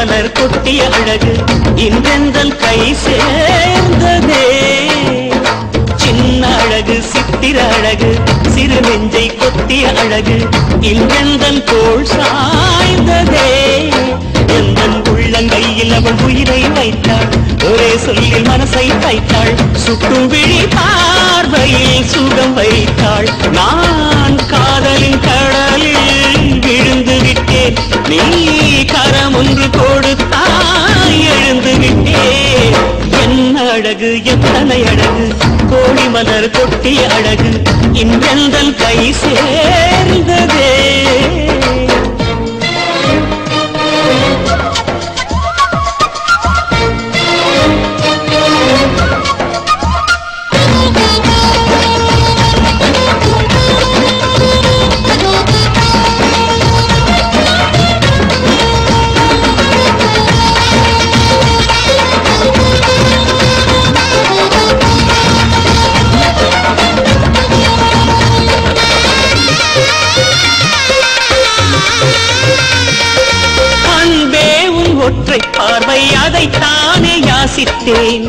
மலர் கொட்டிய அழகு இன்றெந்தன் கை சேர்ந்ததே. சின்ன அழகு சித்திர அழகு சிறு நெஞ்சை கொத்திய அழகு இன்றெந்தன் தோள் சாய்ந்ததே. எந்தன் உள்ளங்கையில் அவள் உயிரை வைத்தாள், ஒரே சொல்லில் மனசை தைத்தாள், சுட்டும் விழி பார்வையில் சுகம் வைத்தாள். நான் காதலின் கடலில் விழுந்து விட்டேன், நீ கரம் ஒன்று கொடுத்தாய் எழுந்து விட்டேன். என்ன அழகு எத்தனை அழகு கோடி மலர் கொட்டிய அழகு இன்றெந்தன் கை சேர்ந்ததே. ஒற்றை பார்வை அதைத்தானே யாசித்தேன்,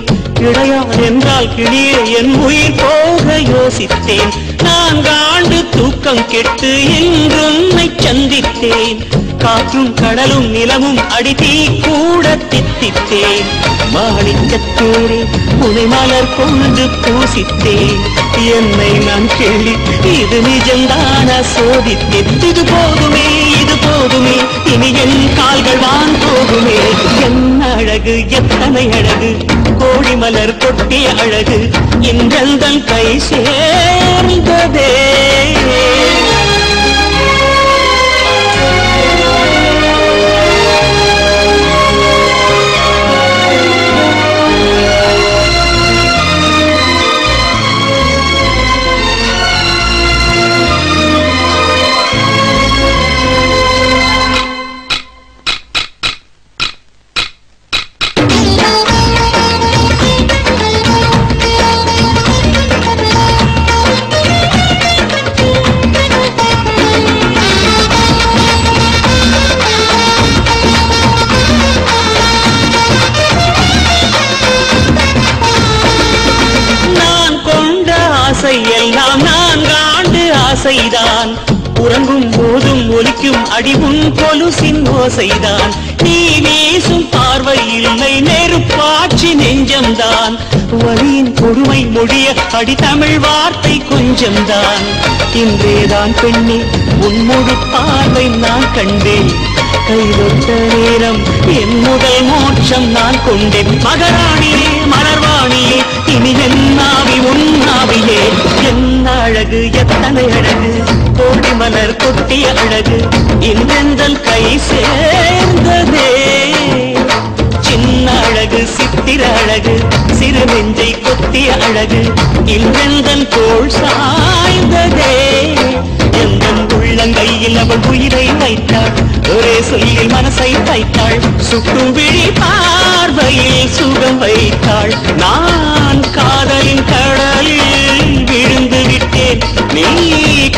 இடையான் என்றால் கிளியே என் உயிர் போக யோசித்தேன். 4 ஆண்டு தூக்கம் கெட்டு என்றுன்னை சந்தித்தேன், காற்றும் கடலும் நிலமும் அடித்தீ கூட தித்தித்தேன். மாணிக்கத்தேரே உனை மலர் கொண்டு பூசித்தேன், என்னை நான் கேள்வி இது நிஜந்தான சோதித்தேன். இது போதுமே இது போதுமே இனி என் கால்கள் வான் போகுமே. என்ன அழகு எத்தனை அழகு கோடி மலர் கொட்டிய அழகு இன்றெந்தன் கை சேர்ந்ததே. எல்லாம் 4 ஆண்டு ஆசைதான், உறங்கும் போதும் ஒலிக்கும் அடிவும் கொலுசின் ஓசைதான். நீ வீசும் பார்வை இல்லை நெருப்பாட்சி நெஞ்சம்தான், வழியின் கொடுமை மொழிய அடித்தமிழ் வார்த்தை கொஞ்சம்தான். இன்றேதான் பெண்ணே உன்முழு பார்வை நான் கண்டேன், கைதொட்ட நேரம் என் முதல் மோட்சம் நான் கொண்டேன். மகராணியே மலர்வாணியே இனி என்னாவி உன்னாவியே. என்ன அழகு எத்தனை அழகு கோடி மலர் கொட்டிய அழகு இன்றெந்தன் கை சேர்ந்ததே. சின்ன அழகு சித்திர அழகு சிறு நெஞ்சை கொத்திய அழகு இன்றெந்தன் தோள் சாய்ந்ததே. எந்தன் உள்ளங்கையில் அவள் உயிரை வைத்தாள், ஒரே சொல்லில் மனசை தைத்தாள், சுட்டும் விழி பார்வையில் சுகம் வைத்தாள். நான் காதலின் கடலில் விழுந்து விட்டேன், நீ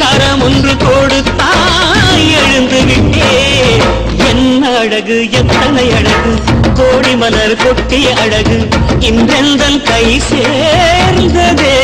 கரம் ஒன்று கொடுத்தாய் எழுந்து விட்டேன். என்ன அழகு எத்தனை அழகு கோடி மலர் கொட்டிய அழகு இன்றெந்தன் கை சேர்ந்ததே.